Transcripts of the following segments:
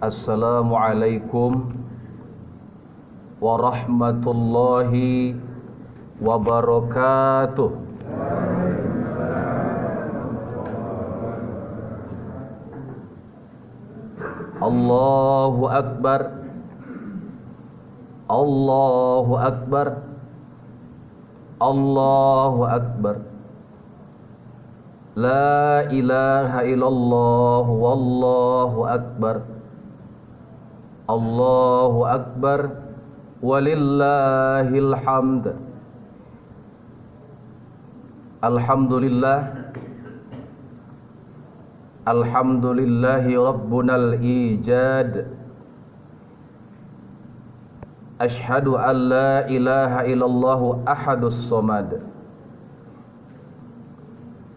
Assalamualaikum warahmatullahi wabarakatuh. Allahu Akbar, Allahu Akbar, Allahu Akbar. La ilaha illallah wallahu akbar. Allahu akbar walillahil hamd. Alhamdulillah, alhamdulillahi rabbunal ijad. Ashhadu an la ilaha illallah ahadus samad.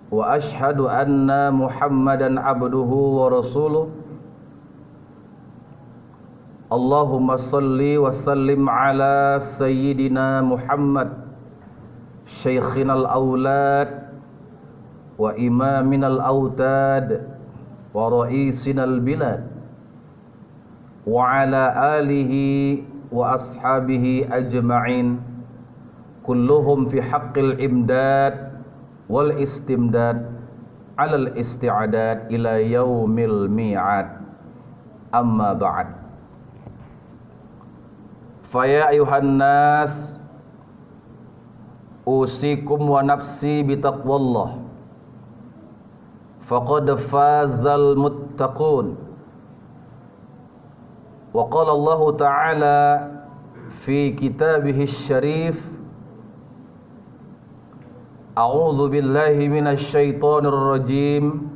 Wa ashhadu anna Muhammadan abduhu wa rasuluh. Allahumma salli wa sallim ala sayyidina Muhammad syaikhinal aulad wa imaminal autad wa raisinal bilad wa ala alihi wa ashabihi ajma'in kulluhum fi haqqil imdad wal istimdad alal isti'adad ila yaumil mi'ad. Amma ba'd. Faya ayuhan nas, usikum wa nafsi bitaqwallah, faqad fazal muttaqun. Wa qala Allah ta'ala fi kitabihi syarif, A'udzu billahi minasy syaithanir rajim.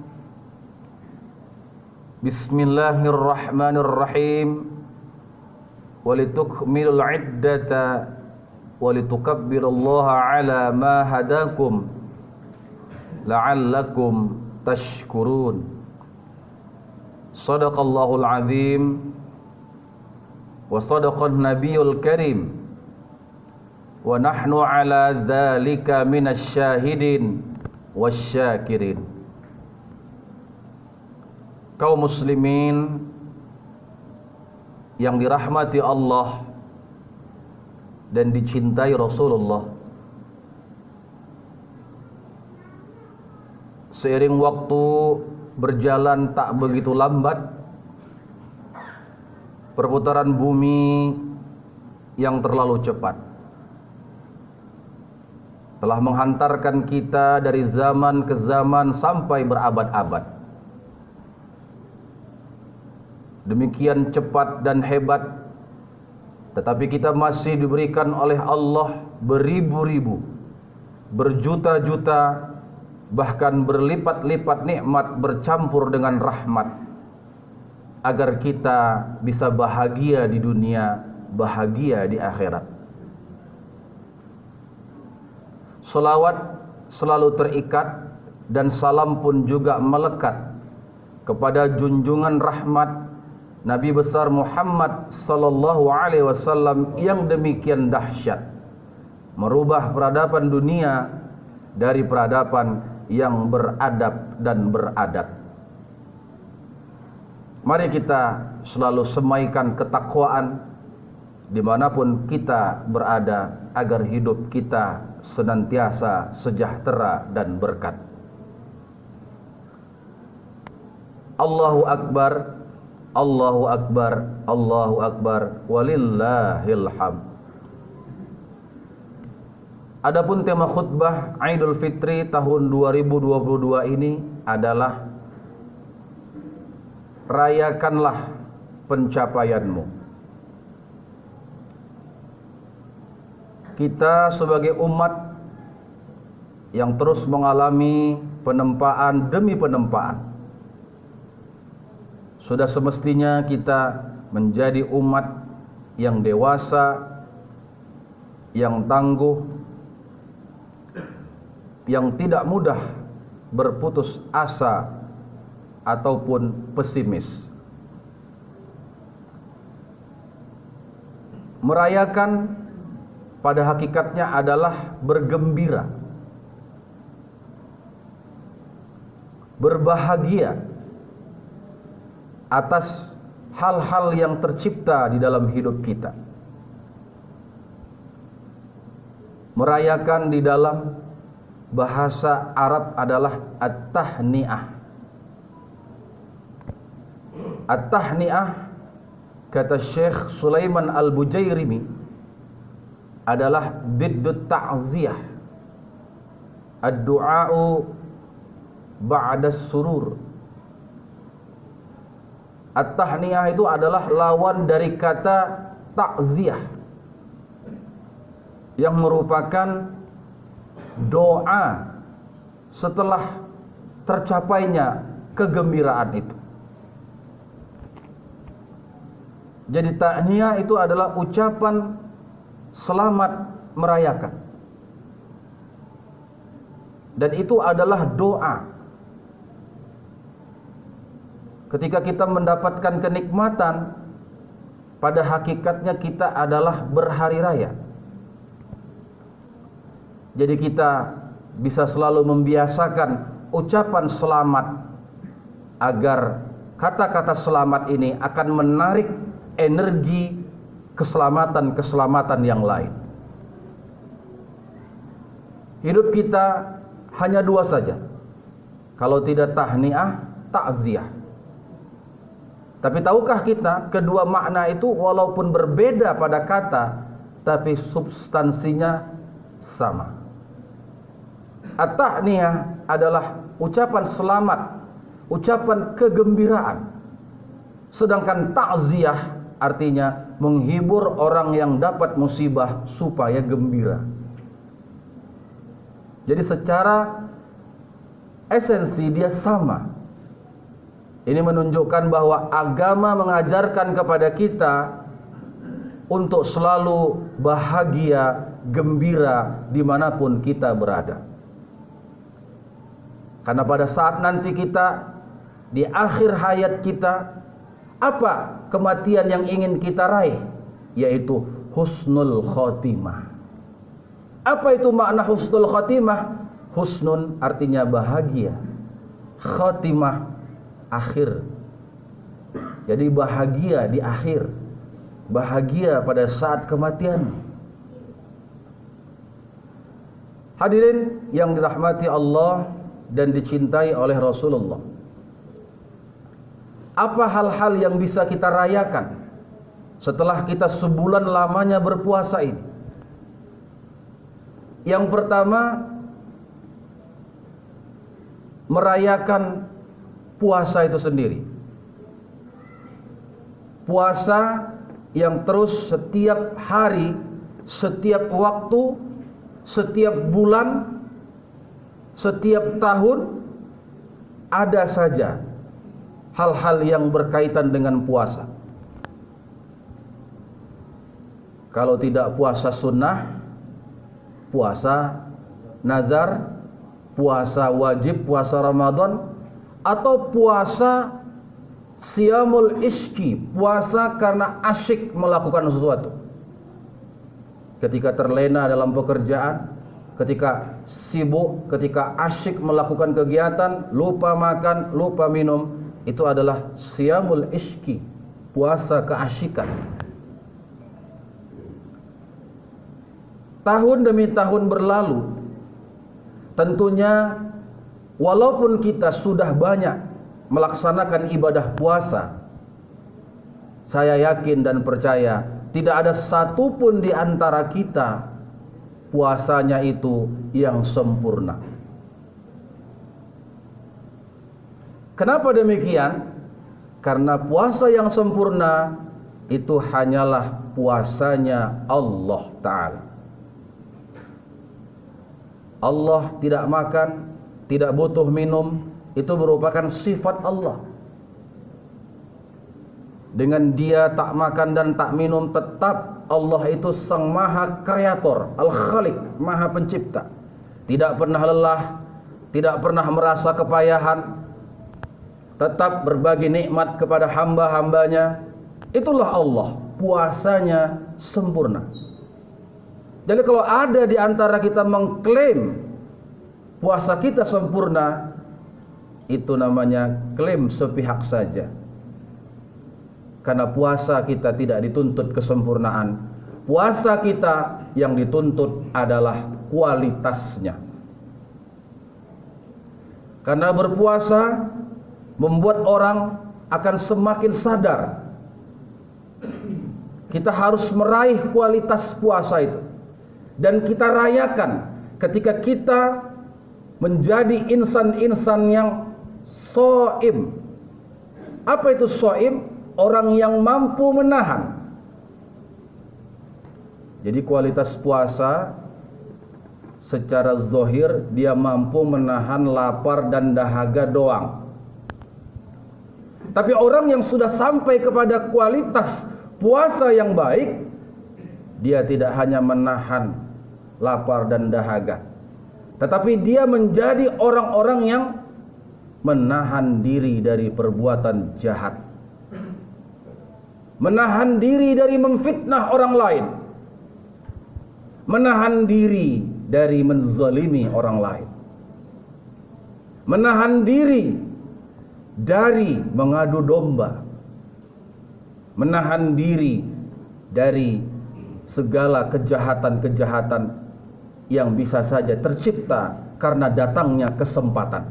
Bismillahirrahmanirrahim. Walitukmilul iddata walitukabbirullaha ala ma hadakum la'allakum tashkurun. Shadaqallahul azim wa sadaqan nabiyul karim. Wa nahnu ala dzalika minasy syahidin wasyakirin. Kaum muslimin yang dirahmati Allah dan dicintai Rasulullah, seiring waktu berjalan tak begitu lambat, perputaran bumi yang terlalu cepat telah menghantarkan kita dari zaman ke zaman sampai berabad-abad. Demikian cepat dan hebat, tetapi kita masih diberikan oleh Allah beribu-ribu, berjuta-juta, bahkan berlipat-lipat nikmat bercampur dengan rahmat, agar kita bisa bahagia di dunia, bahagia di akhirat. Salawat selalu terikat dan salam pun juga melekat kepada junjungan rahmat Nabi besar Muhammad sallallahu alaihi wasallam yang demikian dahsyat, merubah peradaban dunia dari peradaban yang beradab dan beradat. Mari kita selalu semaikan ketakwaan dimanapun kita berada, agar hidup kita senantiasa sejahtera dan berkat. Allahu Akbar, Allahu Akbar, Allahu Akbar, walillahil hamd. Adapun tema khutbah Idul Fitri tahun 2022 ini adalah rayakanlah pencapaianmu. Kita sebagai umat yang terus mengalami penempaan demi penempaan, sudah semestinya kita menjadi umat yang dewasa, yang tangguh, yang tidak mudah berputus asa ataupun pesimis. Merayakan pada hakikatnya adalah bergembira, berbahagia atas hal-hal yang tercipta di dalam hidup kita. Merayakan di dalam bahasa Arab adalah at-tahni'ah. At-tahni'ah, kata Syekh Sulaiman Al-Bujairimi, adalah diddut ta'ziyah, ad-du'a'u ba'da surur. At-tahni'ah itu adalah lawan dari kata ta'ziyah, yang merupakan doa setelah tercapainya kegembiraan itu. Jadi tahniah itu adalah ucapan selamat merayakan, dan itu adalah doa. Ketika kita mendapatkan kenikmatan, pada hakikatnya kita adalah berhari raya. Jadi kita bisa selalu membiasakan ucapan selamat, agar kata-kata selamat ini akan menarik energi keselamatan-keselamatan yang lain. Hidup kita hanya dua saja, kalau tidak tahniah, takziah. Tapi tahukah kita, kedua makna itu walaupun berbeda pada kata, tapi substansinya sama. At-tahniah adalah ucapan selamat, ucapan kegembiraan. Sedangkan ta'ziyah artinya menghibur orang yang dapat musibah supaya gembira. Jadi secara esensi dia sama. Ini menunjukkan bahwa agama mengajarkan kepada kita untuk selalu bahagia, gembira dimanapun kita berada. Karena pada saat nanti kita di akhir hayat kita, apa kematian yang ingin kita raih? Yaitu husnul khotimah. Apa itu makna husnul khotimah? Husnun artinya bahagia, khotimah akhir. Jadi bahagia di akhir, bahagia pada saat kematian. Hadirin yang dirahmati Allah dan dicintai oleh Rasulullah, apa hal-hal yang bisa kita rayakan setelah kita sebulan lamanya berpuasa ini? Yang pertama, merayakan puasa itu sendiri. Puasa yang terus setiap hari, setiap waktu, setiap bulan, setiap tahun ada saja hal-hal yang berkaitan dengan puasa. Kalau tidak puasa sunnah, puasa nazar, puasa wajib, puasa Ramadan, atau puasa siyamul ishki, puasa karena asyik melakukan sesuatu. Ketika terlena dalam pekerjaan, ketika sibuk, ketika asyik melakukan kegiatan, lupa makan, lupa minum, itu adalah siyamul ishki, puasa keasyikan. Tahun demi tahun berlalu, tentunya walaupun kita sudah banyak melaksanakan ibadah puasa, saya yakin dan percaya tidak ada satupun di antara kita puasanya itu yang sempurna. Kenapa demikian? Karena puasa yang sempurna itu hanyalah puasanya Allah Ta'ala. Allah tidak makan, tidak butuh minum, itu merupakan sifat Allah. Dengan dia tak makan dan tak minum, tetap Allah itu sang maha kreator, al-khaliq, maha pencipta. Tidak pernah lelah, tidak pernah merasa kepayahan, tetap berbagi nikmat kepada hamba-hambanya. Itulah Allah, puasanya sempurna. Jadi kalau ada di antara kita mengklaim puasa kita sempurna, itu namanya klaim sepihak saja. Karena puasa kita tidak dituntut kesempurnaan. Puasa kita yang dituntut adalah kualitasnya. Karena berpuasa membuat orang akan semakin sadar kita harus meraih kualitas puasa itu. Dan kita rayakan ketika kita menjadi insan-insan yang shaim. Apa itu shaim? Orang yang mampu menahan. Jadi kualitas puasa secara zahir dia mampu menahan lapar dan dahaga doang. Tapi orang yang sudah sampai kepada kualitas puasa yang baik, dia tidak hanya menahan lapar dan dahaga, tetapi dia menjadi orang-orang yang menahan diri dari perbuatan jahat, menahan diri dari memfitnah orang lain, menahan diri dari menzalimi orang lain, menahan diri dari mengadu domba, menahan diri dari segala kejahatan-kejahatan yang bisa saja tercipta karena datangnya kesempatan.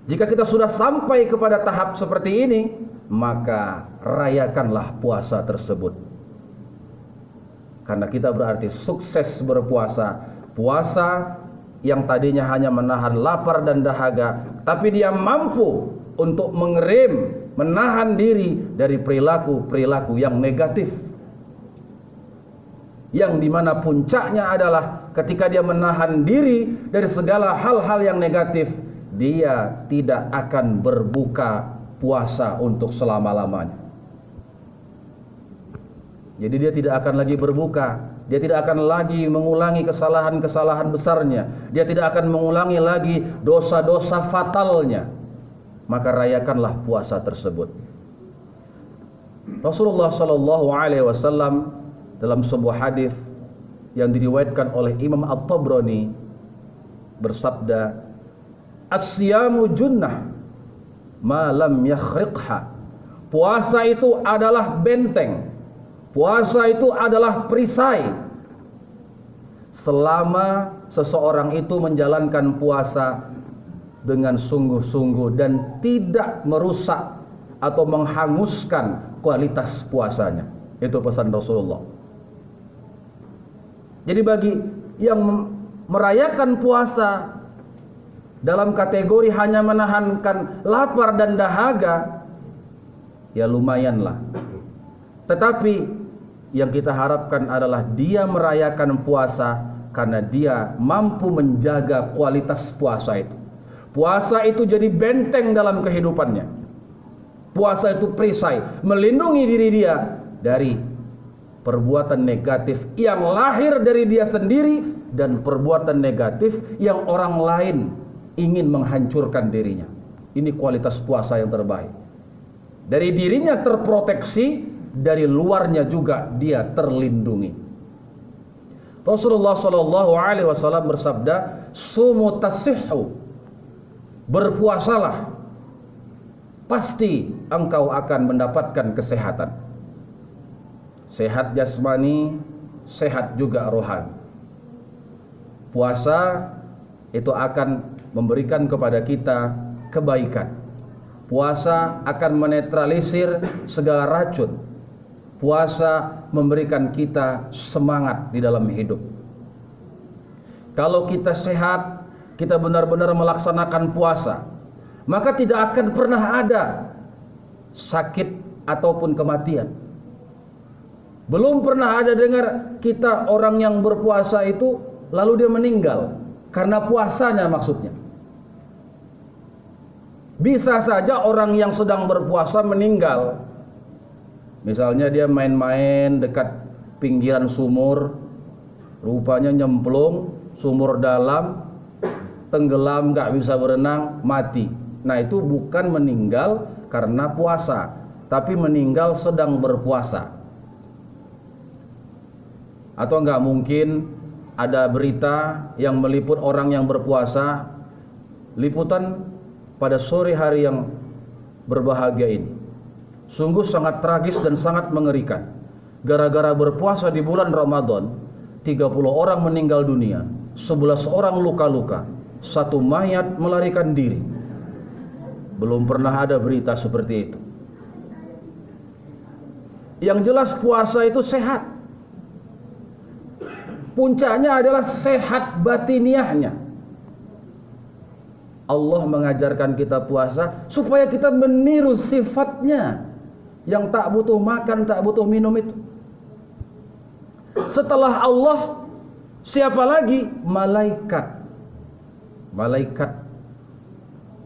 Jika kita sudah sampai kepada tahap seperti ini, maka rayakanlah puasa tersebut. Karena kita berarti sukses berpuasa. Puasa yang tadinya hanya menahan lapar dan dahaga, tapi dia mampu untuk mengerem, menahan diri dari perilaku-perilaku yang negatif. Yang dimana puncaknya adalah ketika dia menahan diri dari segala hal-hal yang negatif, dia tidak akan berbuka puasa untuk selama-lamanya. Jadi dia tidak akan lagi berbuka, dia tidak akan lagi mengulangi kesalahan-kesalahan besarnya, dia tidak akan mengulangi lagi dosa-dosa fatalnya. Maka rayakanlah puasa tersebut. Rasulullah sallallahu alaihi wasallam dalam sebuah hadis yang diriwayatkan oleh Imam At-Tabrani bersabda, "As-siyamu junnah ma lam yakhriqha." Puasa itu adalah benteng. Puasa itu adalah perisai. Selama seseorang itu menjalankan puasa dengan sungguh-sungguh dan tidak merusak atau menghanguskan kualitas puasanya. Itu pesan Rasulullah. Jadi bagi yang merayakan puasa dalam kategori hanya menahankan lapar dan dahaga, ya lumayanlah. Tetapi yang kita harapkan adalah dia merayakan puasa karena dia mampu menjaga kualitas puasa itu. Puasa itu jadi benteng dalam kehidupannya. Puasa itu perisai, melindungi diri dia dari perbuatan negatif yang lahir dari dia sendiri dan perbuatan negatif yang orang lain ingin menghancurkan dirinya. Ini kualitas puasa yang terbaik. Dari dirinya terproteksi, dari luarnya juga dia terlindungi. Rasulullah sallallahu alaihi wasallam bersabda, "Sumu tasihhu." Berpuasalah, pasti engkau akan mendapatkan kesehatan. Sehat jasmani, sehat juga rohani. Puasa itu akan memberikan kepada kita kebaikan. Puasa akan menetralisir segala racun. Puasa memberikan kita semangat di dalam hidup. Kalau kita sehat, kita benar-benar melaksanakan puasa, maka tidak akan pernah ada sakit ataupun kematian. Belum pernah ada dengar kita orang yang berpuasa itu lalu dia meninggal karena puasanya maksudnya. Bisa saja orang yang sedang berpuasa meninggal. Misalnya dia main-main dekat pinggiran sumur, rupanya nyemplung, sumur dalam, tenggelam, gak bisa berenang, mati. Nah itu bukan meninggal karena puasa, tapi meninggal sedang berpuasa. Atau gak mungkin ada berita yang meliput orang yang berpuasa, liputan pada sore hari yang berbahagia ini. Sungguh sangat tragis dan sangat mengerikan. Gara-gara berpuasa di bulan Ramadan, 30 orang meninggal dunia, 11 orang luka-luka, 1 mayat melarikan diri. Belum pernah ada berita seperti itu. Yang jelas puasa itu sehat. Puncaknya adalah sehat batiniahnya. Allah mengajarkan kita puasa supaya kita meniru sifatnya yang tak butuh makan, tak butuh minum itu. Setelah Allah, siapa lagi? Malaikat. Malaikat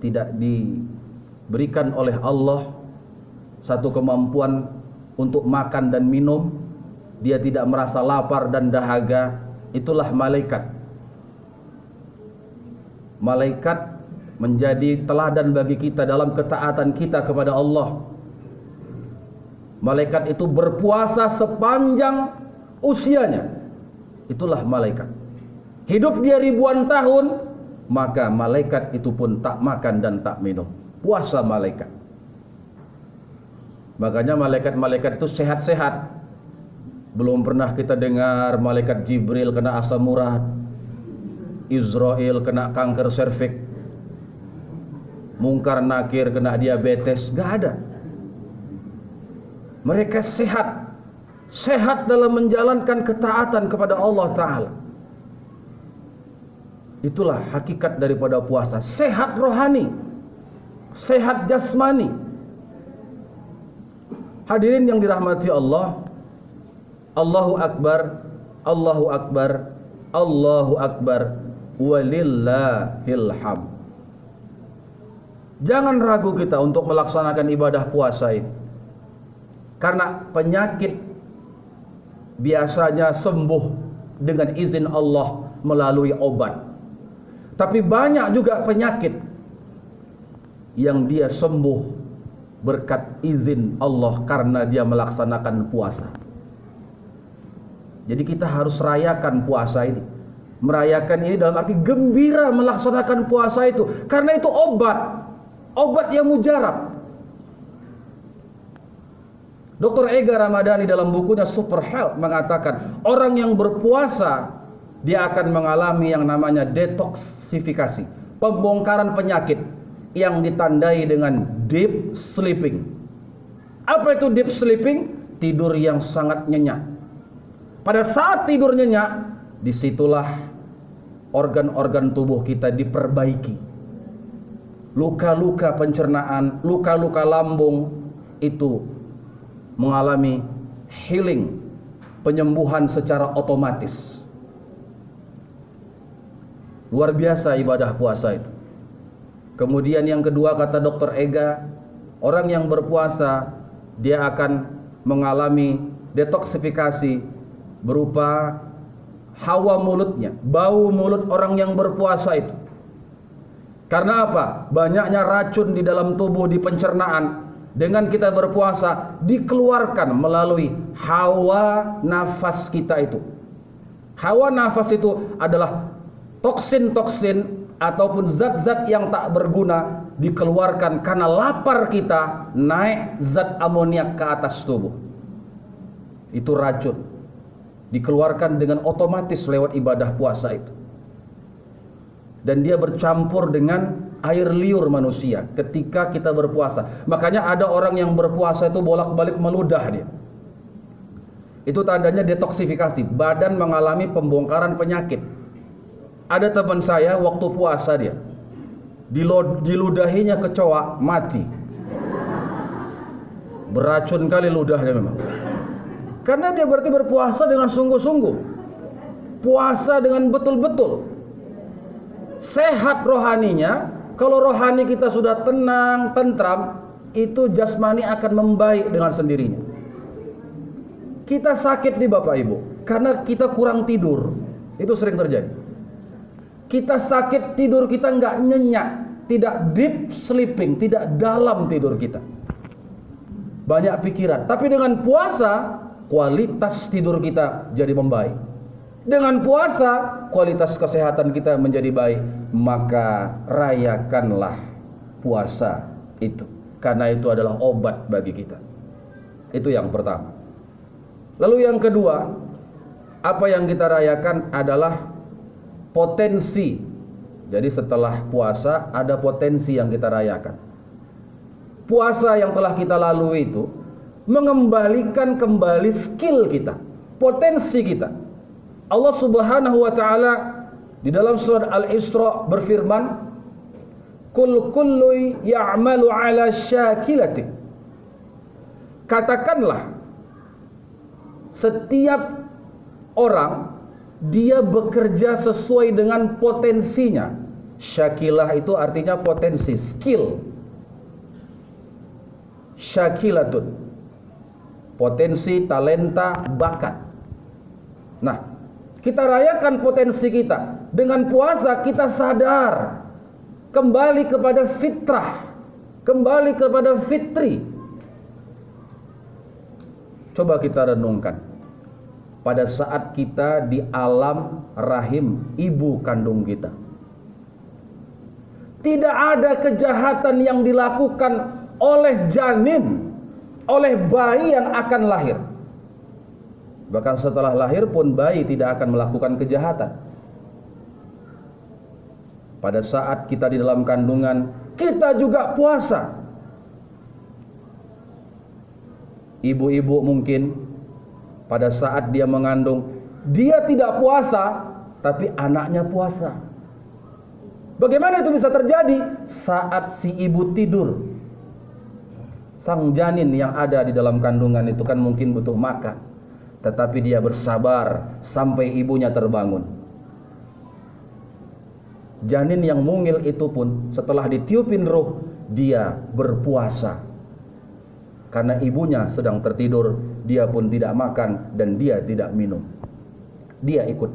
tidak diberikan oleh Allah satu kemampuan untuk makan dan minum. Dia tidak merasa lapar dan dahaga. Itulah malaikat. Malaikat menjadi teladan bagi kita dalam ketaatan kita kepada Allah. Malaikat itu berpuasa sepanjang usianya. Itulah malaikat. Hidup dia ribuan tahun, maka malaikat itu pun tak makan dan tak minum. Puasa malaikat. Makanya malaikat-malaikat itu sehat-sehat. Belum pernah kita dengar malaikat Jibril kena asam urat, Israel kena kanker serviks, Mungkar Nakir kena diabetes. Gak ada. Mereka sehat. Sehat dalam menjalankan ketaatan kepada Allah Ta'ala. Itulah hakikat daripada puasa. Sehat rohani, sehat jasmani. Hadirin yang dirahmati Allah, Allahu Akbar, Allahu Akbar, Allahu Akbar, walillahil hamd. Jangan ragu kita untuk melaksanakan ibadah puasa ini. Karena penyakit biasanya sembuh dengan izin Allah melalui obat. Tapi banyak juga penyakit yang dia sembuh berkat izin Allah karena dia melaksanakan puasa. Jadi kita harus rayakan puasa ini. Merayakan ini dalam arti gembira melaksanakan puasa itu. Karena itu obat. Obat yang mujarab. Dr. Ega Ramadhani dalam bukunya Super Health mengatakan, orang yang berpuasa dia akan mengalami yang namanya detoksifikasi, pembongkaran penyakit yang ditandai dengan deep sleeping. Apa itu deep sleeping? Tidur yang sangat nyenyak. Pada saat tidur nyenyak, disitulah organ-organ tubuh kita diperbaiki. Luka-luka pencernaan, luka-luka lambung itu mengalami healing, penyembuhan secara otomatis. Luar biasa ibadah puasa itu. Kemudian yang kedua, kata Dr. Ega, orang yang berpuasa dia akan mengalami detoksifikasi berupa hawa mulutnya, bau mulut orang yang berpuasa itu. Karena apa? Banyaknya racun di dalam tubuh, di pencernaan. Dengan kita berpuasa dikeluarkan melalui hawa nafas kita itu. Hawa nafas itu adalah toksin-toksin ataupun zat-zat yang tak berguna dikeluarkan karena lapar kita, naik zat amoniak ke atas tubuh. Itu racun. Dikeluarkan dengan otomatis lewat ibadah puasa itu. Dan dia bercampur dengan air liur manusia ketika kita berpuasa. Makanya ada orang yang berpuasa itu bolak-balik meludah dia. Itu tandanya detoksifikasi, badan mengalami pembongkaran penyakit. Ada teman saya waktu puasa dia diludahinya kecoa, mati. Beracun kali ludahnya memang. Karena dia berarti berpuasa dengan sungguh-sungguh. Puasa dengan betul-betul. Sehat rohaninya. Kalau rohani kita sudah tenang, tentram, itu jasmani akan membaik dengan sendirinya. Kita sakit nih Bapak Ibu karena kita kurang tidur. Itu sering terjadi. Kita sakit, tidur kita nggak nyenyak, tidak deep sleeping, tidak dalam tidur kita. Banyak pikiran. Tapi dengan puasa, kualitas tidur kita jadi membaik. Dengan puasa, kualitas kesehatan kita menjadi baik. Maka rayakanlah puasa itu, karena itu adalah obat bagi kita. Itu yang pertama. Lalu yang kedua, apa yang kita rayakan adalah potensi. Jadi setelah puasa ada potensi yang kita rayakan. Puasa yang telah kita lalui itu mengembalikan kembali skill kita, potensi kita. Allah Subhanahu wa taala di dalam surat Al-Isra berfirman, kullu ya'malu 'ala syakilati. Katakanlah, setiap orang dia bekerja sesuai dengan potensinya. Syakilah itu artinya potensi, skill. Syakilatun, potensi, talenta, bakat. Nah, kita rayakan potensi kita. Dengan puasa kita sadar kembali kepada fitrah, kembali kepada fitri. Coba kita renungkan, pada saat kita di alam rahim ibu kandung kita, tidak ada kejahatan yang dilakukan oleh janin, oleh bayi yang akan lahir. Bahkan setelah lahir pun bayi tidak akan melakukan kejahatan. Pada saat kita di dalam kandungan, kita juga puasa. Ibu-ibu mungkin pada saat dia mengandung, dia tidak puasa, tapi anaknya puasa. Bagaimana itu bisa terjadi? Saat si ibu tidur, sang janin yang ada di dalam kandungan itu kan mungkin butuh makan, tetapi dia bersabar sampai ibunya terbangun. Janin yang mungil itu pun setelah ditiupin ruh, dia berpuasa. Karena ibunya sedang tertidur, dia pun tidak makan dan dia tidak minum. Dia ikut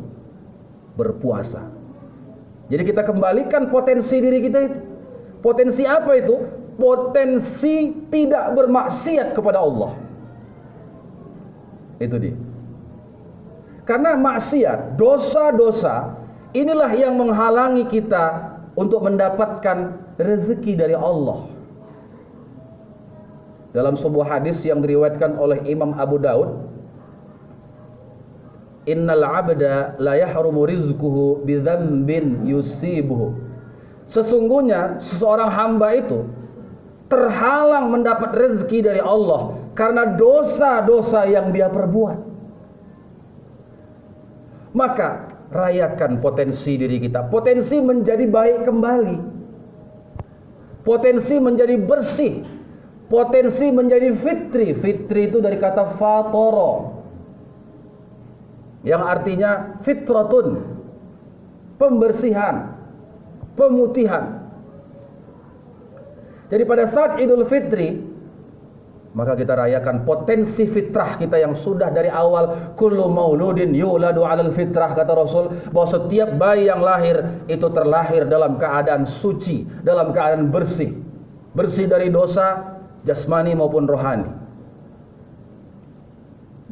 berpuasa. Jadi kita kembalikan potensi diri kita itu. Potensi apa itu? Potensi tidak bermaksiat kepada Allah. Itu dia. Karena maksiat, dosa-dosa, inilah yang menghalangi kita untuk mendapatkan rezeki dari Allah. Dalam sebuah hadis yang diriwayatkan oleh Imam Abu Daud, innal abda la yahrumu rizquhu bidzambin yusibuhu. Sesungguhnya seseorang hamba itu terhalang mendapat rezeki dari Allah karena dosa-dosa yang dia perbuat. Maka rayakan potensi diri kita. Potensi menjadi baik kembali, potensi menjadi bersih, potensi menjadi fitri. Fitri itu dari kata fatoro, yang artinya fitratun, pembersihan, pemutihan. Jadi pada saat Idul Fitri, maka kita rayakan potensi fitrah kita yang sudah dari awal. Kullu mauludin yuladu 'alal fitrah, kata Rasul, bahwa setiap bayi yang lahir itu terlahir dalam keadaan suci, dalam keadaan bersih. Bersih dari dosa jasmani maupun rohani.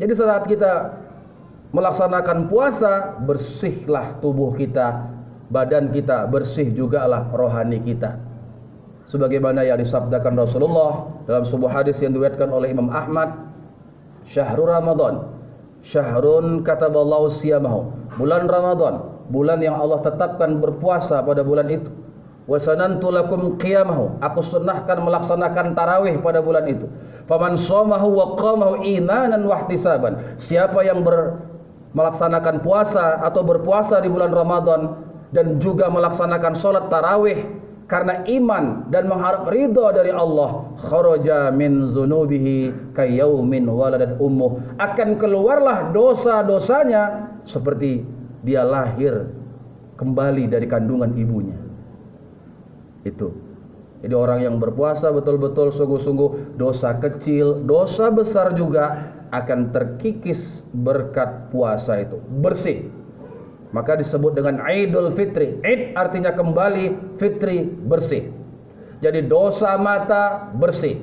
Jadi saat kita melaksanakan puasa, bersihlah tubuh kita, badan kita, bersih jugalah rohani kita. Sebagaimana yang disabdakan Rasulullah dalam sebuah hadis yang diriwayatkan oleh Imam Ahmad, syahrul Ramadan syahrun kataballahu siyamahu, bulan Ramadan, bulan yang Allah tetapkan berpuasa pada bulan itu. Wa sanantu lakum qiyamahu, aku sunnahkan melaksanakan tarawih pada bulan itu. Faman shamahu wa qamahu imanan wa ihtisaban, siapa yang melaksanakan puasa atau berpuasa di bulan Ramadan dan juga melaksanakan sholat tarawih karena iman dan mengharap ridha dari Allah, kharaja min dzunubihi kayaumin waladat ummuh, akan keluarlah dosa-dosanya seperti dia lahir kembali dari kandungan ibunya. Itu. Jadi orang yang berpuasa betul-betul sungguh-sungguh, dosa kecil, dosa besar juga akan terkikis berkat puasa itu, bersih. Maka disebut dengan Idul Fitri. Id artinya kembali, fitri bersih. Jadi dosa mata bersih,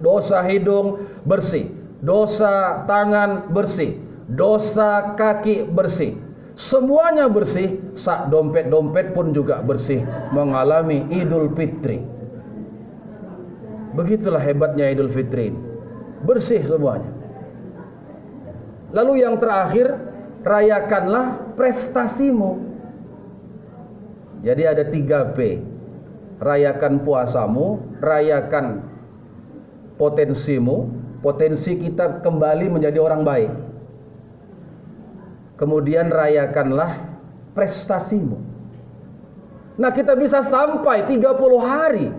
dosa hidung bersih, dosa tangan bersih, dosa kaki bersih. Semuanya bersih. Sak dompet-dompet pun juga bersih, mengalami Idul Fitri. Begitulah hebatnya Idul Fitri ini. bersih semuanya. Lalu yang terakhir, rayakanlah prestasimu. Jadi ada 3P. Rayakan puasamu, rayakan potensimu, potensi kita kembali menjadi orang baik. Kemudian rayakanlah prestasimu. Nah, kita bisa sampai 30 hari.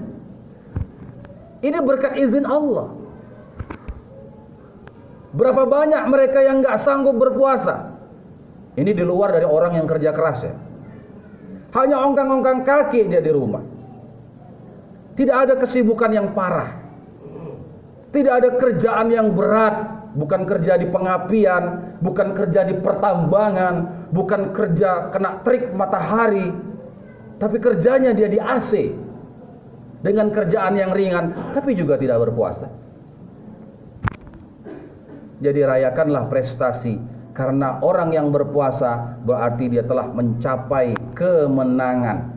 Ini berkat izin Allah. Berapa banyak mereka yang gak sanggup berpuasa? Ini di luar dari orang yang kerja keras ya. Hanya ongkang-ongkang kaki dia di rumah. Tidak ada kesibukan yang parah. Tidak ada kerjaan yang berat. Bukan kerja di pengapian, bukan kerja di pertambangan, bukan kerja kena terik matahari, tapi kerjanya dia di AC dengan kerjaan yang ringan, tapi juga tidak berpuasa. Jadi rayakanlah prestasi, karena orang yang berpuasa berarti dia telah mencapai kemenangan.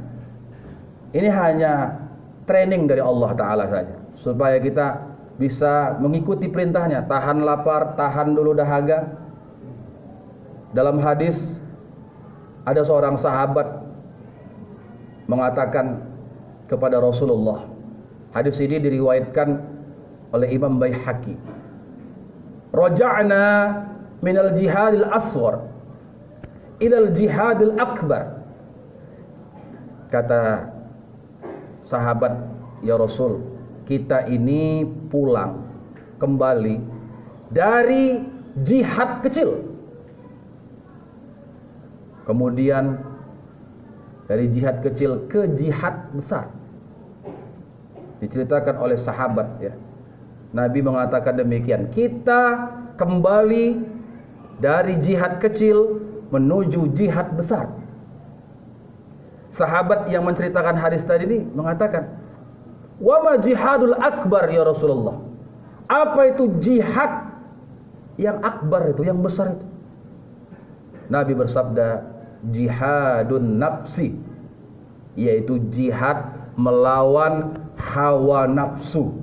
Ini hanya training dari Allah Ta'ala saja, supaya kita bisa mengikuti perintahnya. Tahan lapar, tahan dulu dahaga. Dalam hadis ada seorang sahabat mengatakan kepada Rasulullah. Hadis ini diriwayatkan oleh Imam Baihaqi. Raja'na minal jihadil asghar ilal jihadil akbar. Kata sahabat, ya Rasul, kita ini pulang kembali dari jihad kecil, kemudian dari jihad kecil ke jihad besar. Diceritakan oleh sahabat ya. Nabi mengatakan demikian, kita kembali dari jihad kecil menuju jihad besar. Sahabat yang menceritakan hadis tadi ini mengatakan, wa ma jihadul akbar ya Rasulullah. Apa itu jihad yang akbar itu, yang besar itu? Nabi bersabda, jihadun nafsi, yaitu jihad melawan hawa nafsu.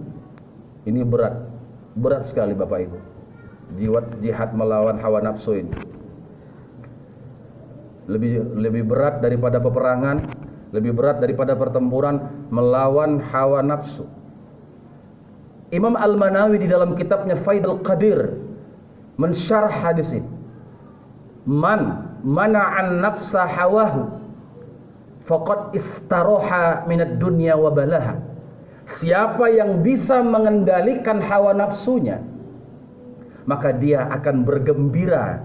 Ini berat sekali Bapak Ibu. Jihad melawan hawa nafsu ini lebih berat daripada peperangan, lebih berat daripada pertempuran melawan hawa nafsu. Imam Al-Manawi di dalam kitabnya Faidul Qadir mensyarah hadis ini. Man mana'an nafsa hawahu faqad istaroha minad dunya wa balaha. Siapa yang bisa mengendalikan hawa nafsunya, maka dia akan bergembira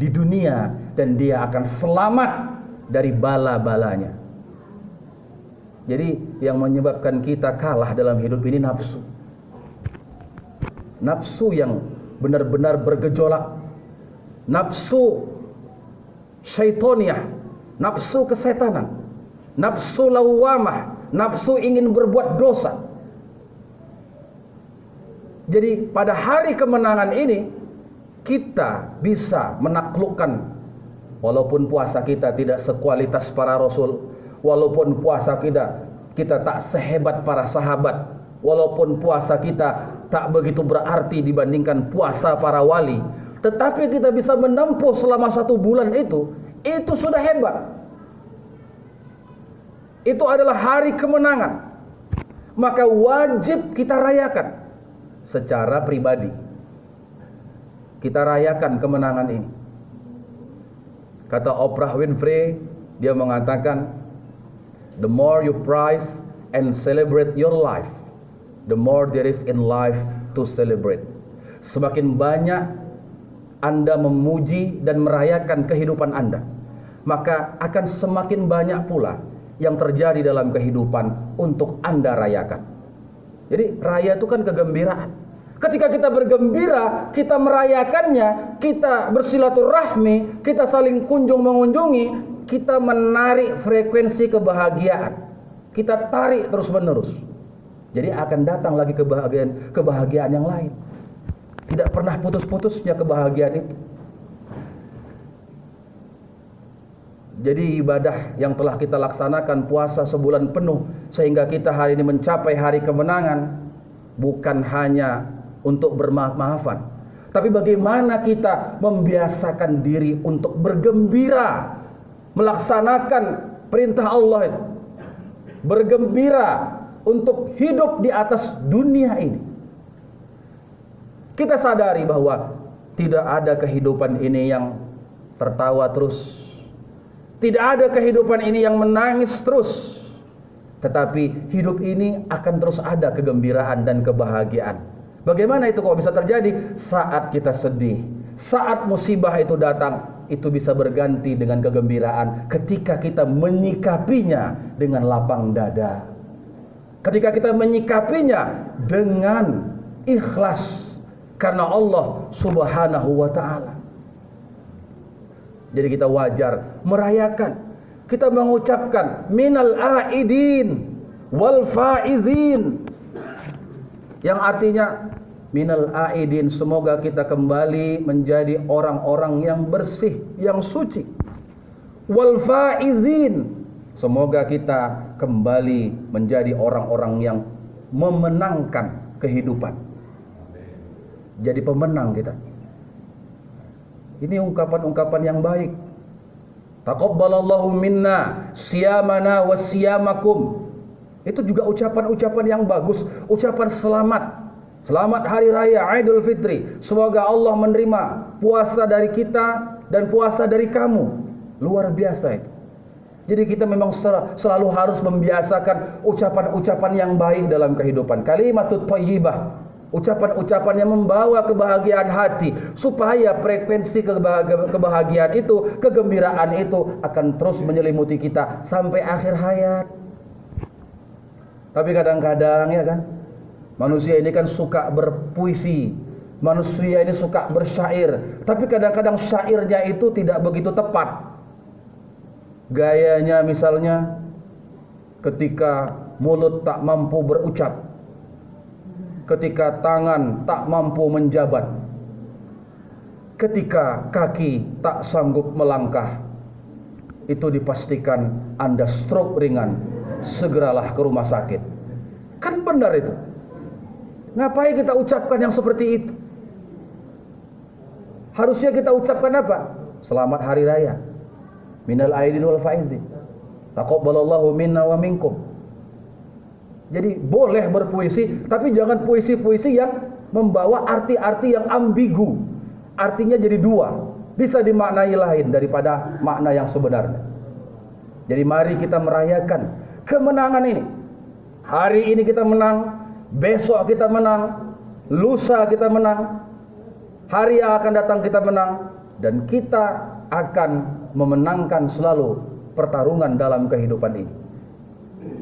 di dunia dan dia akan selamat dari bala-balanya. Jadi yang menyebabkan kita kalah dalam hidup ini nafsu. Nafsu yang benar-benar bergejolak. Nafsu syaitoniyah, nafsu kesetanan, nafsu lawamah, nafsu ingin berbuat dosa. Jadi pada hari kemenangan ini kita bisa menaklukkan, walaupun puasa kita tidak sekualitas para rasul, walaupun puasa kita tak sehebat para sahabat, walaupun puasa kita tak begitu berarti dibandingkan puasa para wali, tetapi kita bisa menempuh selama 1 bulan itu sudah hebat. Itu adalah hari kemenangan. Maka wajib kita rayakan secara pribadi. Kita rayakan kemenangan ini. Kata Oprah Winfrey, dia mengatakan, the more you prize and celebrate your life, the more there is in life to celebrate. Semakin banyak Anda memuji dan merayakan kehidupan Anda, maka akan semakin banyak pula yang terjadi dalam kehidupan untuk Anda rayakan. Jadi raya itu kan kegembiraan. Ketika kita bergembira, kita merayakannya, kita bersilaturahmi, kita saling kunjung mengunjungi, kita menarik frekuensi kebahagiaan. Kita tarik terus-menerus. Jadi akan datang lagi kebahagiaan yang lain. Tidak pernah putus-putusnya kebahagiaan itu. Jadi ibadah yang telah kita laksanakan, puasa sebulan penuh, sehingga kita hari ini mencapai hari kemenangan, bukan hanya untuk bermaaf-maafan. Tapi bagaimana kita membiasakan diri untuk bergembira, melaksanakan perintah Allah itu. Bergembira untuk hidup di atas dunia ini. Kita sadari bahwa tidak ada kehidupan ini yang tertawa terus. Tidak ada kehidupan ini yang menangis terus. Tetapi hidup ini akan terus ada kegembiraan dan kebahagiaan. Bagaimana itu kok bisa terjadi? Saat kita sedih, saat musibah itu datang, itu bisa berganti dengan kegembiraan ketika kita menyikapinya dengan lapang dada. Ketika kita menyikapinya dengan ikhlas karena Allah Subhanahu wa taala. Jadi kita wajar merayakan, kita mengucapkan minal aidin wal faizin, yang artinya minal aidin, semoga kita kembali menjadi orang-orang yang bersih, yang suci. Wal faizin, semoga kita kembali menjadi orang-orang yang memenangkan kehidupan. Jadi pemenang kita. Ini ungkapan-ungkapan yang baik. Taqabbalallahu minna siyamana wa siyamakum. Itu juga ucapan-ucapan yang bagus, ucapan selamat. Selamat Hari Raya Idul Fitri. Semoga Allah menerima puasa dari kita dan puasa dari kamu. Luar biasa itu. Jadi kita memang selalu harus membiasakan ucapan-ucapan yang baik dalam kehidupan. Kalimatut thayyibah. Ucapan-ucapan yang membawa kebahagiaan hati, supaya frekuensi kebahagiaan itu, kegembiraan itu akan terus menyelimuti kita sampai akhir hayat. Tapi kadang-kadang ya kan, manusia ini kan suka berpuisi, manusia ini suka bersyair, tapi kadang-kadang syairnya itu tidak begitu tepat. Gayanya misalnya ketika mulut tak mampu berucap, ketika tangan tak mampu menjabat, ketika kaki tak sanggup melangkah, itu dipastikan Anda stroke ringan, segeralah ke rumah sakit. Kan benar itu. Ngapain kita ucapkan yang seperti itu? Harusnya kita ucapkan apa? Selamat Hari Raya minal aidin wal faizin, taqabbalallahu minna wa minkum. Jadi boleh berpuisi, tapi jangan puisi-puisi yang membawa arti-arti yang ambigu. Artinya jadi dua, bisa dimaknai lain daripada makna yang sebenarnya. Jadi mari kita merayakan kemenangan ini. Hari ini kita menang, besok kita menang, lusa kita menang, hari yang akan datang kita menang, dan kita akan memenangkan selalu pertarungan dalam kehidupan ini.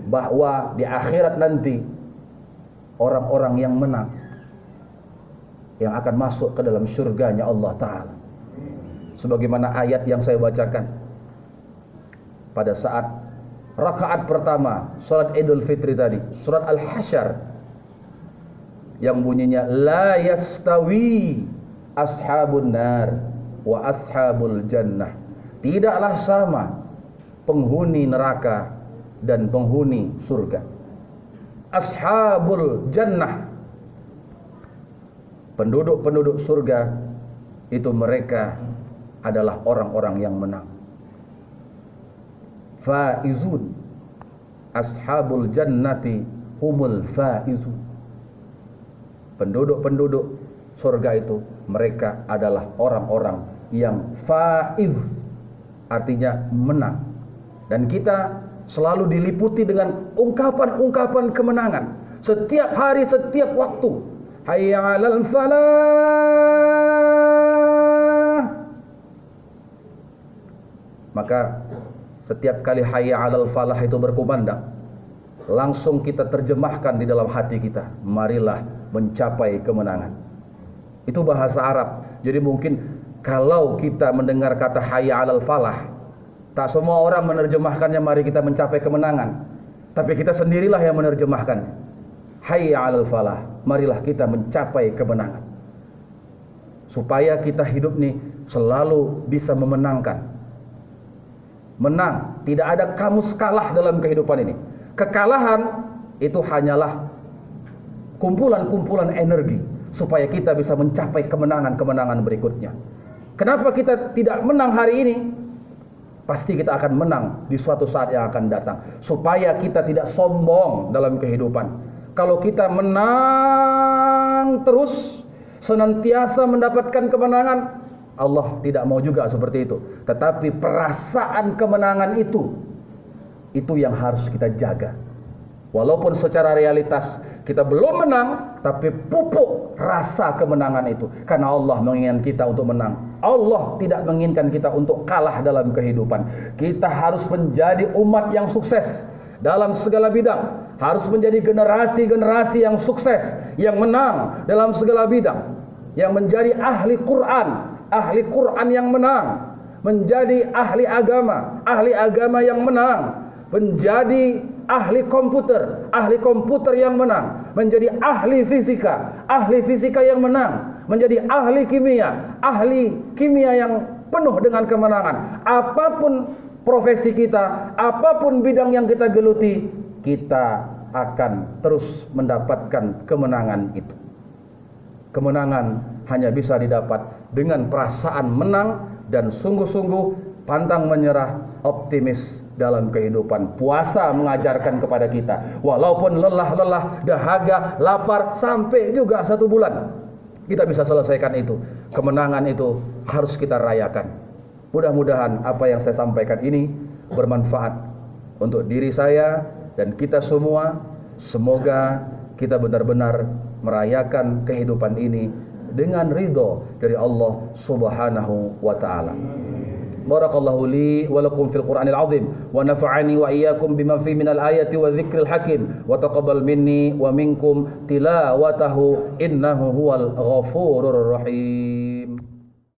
Bahwa di akhirat nanti orang-orang yang menang, yang akan masuk ke dalam surganya Allah Ta'ala. Sebagaimana ayat yang saya bacakan pada saat rakaat pertama salat Idul Fitri tadi, surat Al-Hasyr, yang bunyinya la yastawi ashabun nar wa ashabul jannah. Tidaklah sama penghuni neraka dan penghuni surga. Ashabul jannah, penduduk-penduduk surga, itu mereka adalah orang-orang yang menang. Faizun, ashabul jannati humul faizun. Penduduk-penduduk surga itu mereka adalah orang-orang yang faiz, artinya menang. Dan kita selalu diliputi dengan ungkapan-ungkapan kemenangan setiap hari, setiap waktu. Hayya 'alal falah. Maka setiap kali hayya 'alal falah itu berkumandang, langsung kita terjemahkan di dalam hati kita, marilah mencapai kemenangan. Itu bahasa Arab. Jadi mungkin kalau kita mendengar kata hayya 'alal falah, tak semua orang menerjemahkannya mari kita mencapai kemenangan, tapi kita sendirilah yang menerjemahkannya. Hayya 'alal falah, marilah kita mencapai kemenangan. Supaya kita hidup nih selalu bisa memenangkan. Menang, tidak ada kamus kalah dalam kehidupan ini. Kekalahan itu hanyalah kumpulan-kumpulan energi, supaya kita bisa mencapai kemenangan-kemenangan berikutnya. Kenapa kita tidak menang hari ini? Pasti kita akan menang di suatu saat yang akan datang. Supaya kita tidak sombong dalam kehidupan. Kalau kita menang terus, senantiasa mendapatkan kemenangan, Allah tidak mau juga seperti itu. Tetapi perasaan kemenangan itu yang harus kita jaga. Walaupun secara realitas kita belum menang, tapi pupuk rasa kemenangan itu. Karena Allah menginginkan kita untuk menang. Allah tidak menginginkan kita untuk kalah dalam kehidupan. Kita harus menjadi umat yang sukses dalam segala bidang. Harus menjadi generasi-generasi yang sukses, yang menang dalam segala bidang. Yang menjadi ahli Quran yang menang. Menjadi ahli agama yang menang. Menjadi ahli komputer yang menang. Menjadi ahli fisika yang menang. Menjadi ahli kimia yang penuh dengan kemenangan. Apapun profesi kita, apapun bidang yang kita geluti, kita akan terus mendapatkan kemenangan itu. Kemenangan hanya bisa didapat dengan perasaan menang dan sungguh-sungguh pantang menyerah, optimis dalam kehidupan. Puasa mengajarkan kepada kita, walaupun lelah, dahaga, lapar, sampai juga 1 bulan, kita bisa selesaikan itu. Kemenangan itu harus kita rayakan. Mudah-mudahan apa yang saya sampaikan ini bermanfaat untuk diri saya dan kita semua. Semoga kita benar-benar merayakan kehidupan ini dengan ridho dari Allah Subhanahu wa ta'ala. Barakallahu li wa lakum fil Qur'anil azim wa nafa'ani wa iyyakum bima fi minal ayati wa dzikril hakim wa taqabbal minni wa minkum tilawatahu innahu huwal ghafurur rahim.